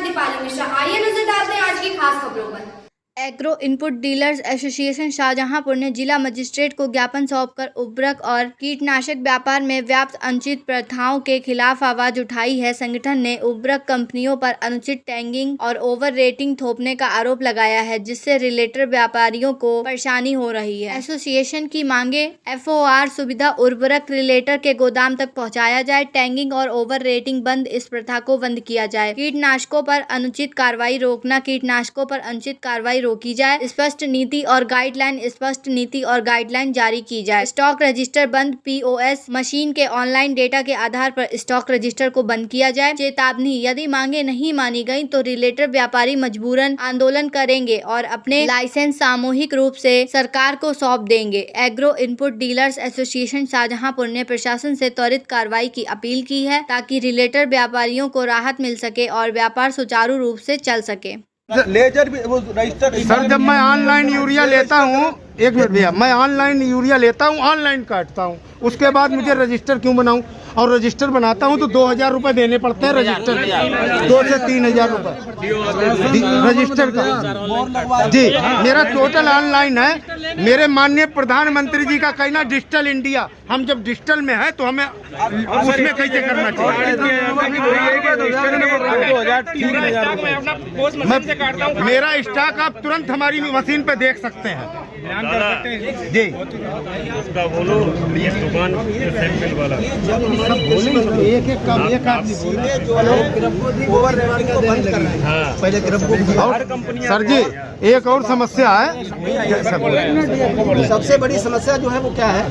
दीपाली मिश्रा। आइए नजर डालते हैं आज की खास खबरों पर। Agro input dealers association Shahjahanpur ने जिला मजिस्ट्रेट को ज्ञापन सौंपकर उर्वरक और कीटनाशक व्यापार में व्याप्त अनुचित प्रथाओं के खिलाफ आवाज उठाई है। संगठन ने उर्वरक कंपनियों पर अनुचित टैगिंग और ओवर रेटिंग थोपने का आरोप लगाया है, जिससे रिलेटेड व्यापारियों को परेशानी हो रही है। एसोसिएशन की मांगे FOR सुविधा उर्वरक रिलेटर के गोदाम तक पहुँचाया जाए, टैगिंग और ओवर रेटिंग बंद, इस प्रथा को बंद किया जाए, कीटनाशकों पर अनुचित कार्रवाई रोकना, कीटनाशकों पर अनुचित कार्रवाई रोकी जाए, स्पष्ट नीति और गाइडलाइन जारी की जाए, स्टॉक रजिस्टर बंद, POS मशीन के ऑनलाइन डेटा के आधार पर स्टॉक रजिस्टर को बंद किया जाए। चेतावनी, यदि मांगे नहीं मानी गई तो रिलेटेड व्यापारी मजबूरन आंदोलन करेंगे और अपने लाइसेंस सामूहिक रूप से सरकार को सौंप देंगे। Agro input dealers association Shahjahanpur ने प्रशासन से त्वरित कार्रवाई की अपील की है, ताकि रिलेटेड व्यापारियों को राहत मिल सके और व्यापार सुचारू रूप से चल सके। लेजर भी वो रजिस्टर। सर, जब मैं ऑनलाइन यूरिया लेता हूँ, एक मिनट भैया, मैं ऑनलाइन यूरिया लेता हूँ, ऑनलाइन काटता हूँ, उसके बाद मुझे रजिस्टर क्यों बनाऊँ? और रजिस्टर बनाता हूँ तो 2000 रुपये देने पड़ते हैं रजिस्टर, 2 से 3000 रुपये रजिस्टर का। जी, मेरा टोटल ऑनलाइन है। मेरे माननीय प्रधानमंत्री जी का कहना डिजिटल इंडिया, हम जब डिजिटल में है तो हमें उसमें कैसे करना चाहिए? मेरा स्टॉक आप तुरंत हमारी मशीन पे देख सकते हैं जी। बोलो दुकान वाला एक काम सर जी, एक और समस्या है। सबसे बड़ी समस्या जो है वो क्या है?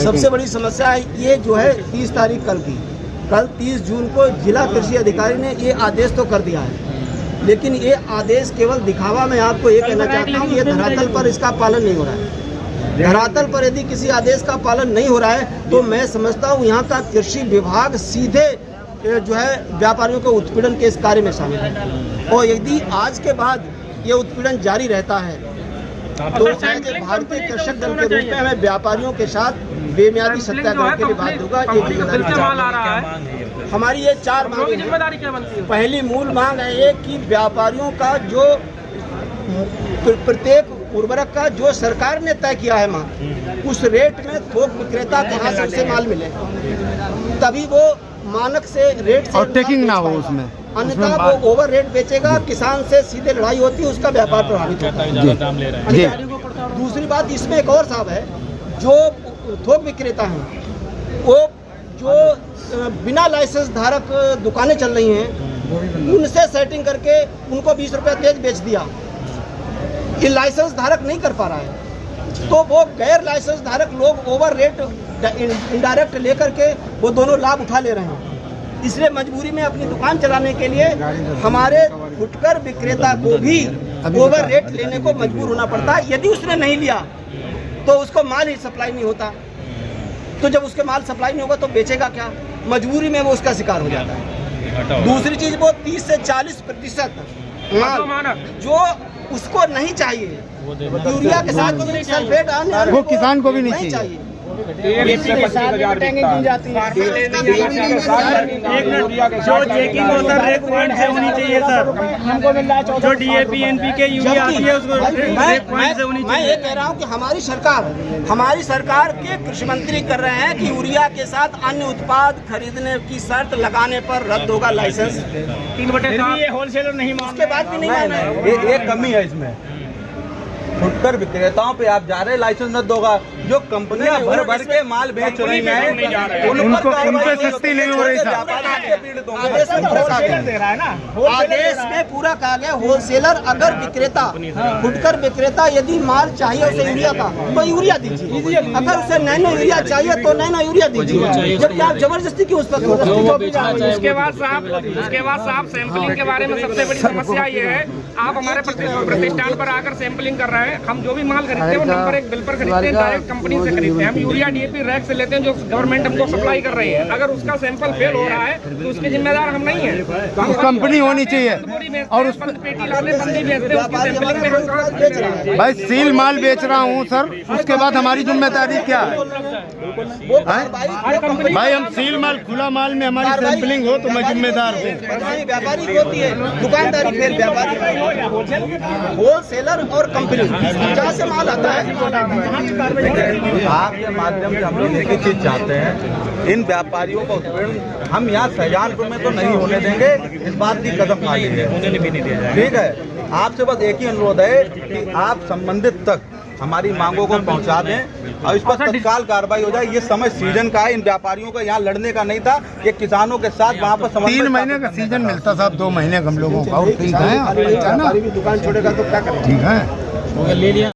सबसे बड़ी समस्या है ये जो है 30 तारीख कल 30 जून को जिला कृषि अधिकारी ने ये आदेश तो कर दिया है, लेकिन ये आदेश केवल दिखावा। मैं आपको ये कहना चाहता हूँ, ये धरातल पर इसका पालन नहीं हो रहा है। धरातल पर यदि किसी आदेश का पालन नहीं हो रहा है तो मैं समझता हूँ यहाँ का कृषि विभाग सीधे जो है व्यापारियों के उत्पीड़न के इस कार्य में शामिल है। और यदि आज के बाद ये उत्पीड़न जारी रहता है तो भारतीय कृषक दल के रूप में हमें व्यापारियों के साथ बेमियादी सत्याग्रह के लिए बाध्य होगा। ये जिम्मेदारी हमारी ये 4 मांग है। पहली मूल मांग है ये कि व्यापारियों का जो प्रत्येक उर्वरक का जो सरकार ने तय किया है मांग, उस रेट में थोक विक्रेता के हाथ से माल मिले, तभी वो मानक से रेट से और टेकिंग ना हो उसमें, अन्यथा वो ओवर रेट बेचेगा, किसान से सीधे लड़ाई होती है, उसका व्यापार प्रभावित होता है। दूसरी बात इसमें एक और साहब है, जो थोक विक्रेता हैं वो जो बिना लाइसेंस धारक दुकानें चल रही हैं, उनसे सेटिंग करके उनको 20 रुपये तेज बेच दिया। ये लाइसेंस धारक नहीं कर पा रहा है, तो वो गैर लाइसेंस धारक लोग ओवर रेट इनडायरेक्ट लेकर के वो दोनों लाभ उठा ले रहे हैं। इसलिए मजबूरी में अपनी दुकान चलाने के लिए हमारे फुटकर विक्रेता को भी ओवर रेट लेने को मजबूर होना पड़ता है। यदि उसने नहीं लिया तो उसको माल ही सप्लाई नहीं होता, तो जब उसके माल सप्लाई नहीं होगा तो बेचेगा क्या? मजबूरी में वो उसका शिकार हो जाता है। दूसरी चीज, वो 30 से 40% माल जो उसको नहीं चाहिए, यूरिया के साथ सल्फेट वो किसान को भी नहीं चाहिए। जो चेकिंग होता है रेक पॉइंट से होनी चाहिए सर, हमको मिल रहा है। जो DAP NPK यूरिया आती है उसको रेक पॉइंट से होनी चाहिए। मैं ये कह रहा हूँ कि हमारी सरकार के कृषि मंत्री कर रहे हैं कि यूरिया के साथ अन्य उत्पाद खरीदने की शर्त लगाने पर रद्द होगा लाइसेंस। 3/7 ये होलसेलर नहीं मान, उसके बाद भी नहीं मान रहे। एक कमी है इसमें, फुटकर विक्रेताओं पे आप जा रहे लाइसेंस न दोगा, जो कंपनियां भर के माल बेच रही हैं उनपे सख्ती नहीं हो रही था। आदेश में पूरा कहा गया, होलसेलर अगर विक्रेता फुटकर विक्रेता यदि माल चाहिए उसे यूरिया का तो यूरिया दीजिए, अगर उसे नैनो यूरिया चाहिए तो नैनो यूरिया दीजिए, जबकि आप जबरदस्ती क्यों उस पर। उसके बाद साहब सैंपलिंग के बारे में सबसे बड़ी समस्या ये है, आप हमारे प्रतिष्ठान पर आकर सैंपलिंग कर रहे हैं। हम जो भी माल खरीदते हैं वो नंबर 1 बिल पर खरीदते हैं, डायरेक्ट कंपनी से खरीदते हैं, हम यूरिया डीएपी रैक से लेते हैं जो गवर्नमेंट हमको सप्लाई कर रही है। अगर उसका सैंपल फेल हो रहा है तो उसके जिम्मेदार हम नहीं है, कंपनी होनी चाहिए। और उस पेटी लाते बंदी बेचते हैं, उसकी सैंपलिंग में हम कहाँ से बेच रहे हैं? भाई सील माल बेच रहा हूँ सर, उसके बाद हमारी जिम्मेदारी क्या है? भाई हम सील माल खुला माल में हमारी सैंपलिंग हो तो मैं जिम्मेदार हूँ। व्यापारी की होती है, दुकानदारी फिर व्यापारी, होलसेलर और कंपनी जहाँ से माल आता है। आपके माध्यम से हम लोग एक ही चीज चाहते हैं, इन व्यापारियों का उत्पीड़न हम यहाँ शाहजहानपुर में तो नहीं होने देंगे, इस बात की कसम खा ली है। ठीक है, आपसे बस एक ही अनुरोध है कि आप संबंधित तक हमारी मांगों को पहुंचा दें और इस पर तत्काल कार्रवाई हो जाए। ये समय सीजन का है, इन व्यापारियों का यहाँ लड़ने का नहीं था, ये किसानों के साथ वहाँ पर 3 महीने का सीजन मिलता साहब, 2 महीने हम लोगों का। ठीक है, दुकान छोड़ेगा तो क्या करें? ठीक है।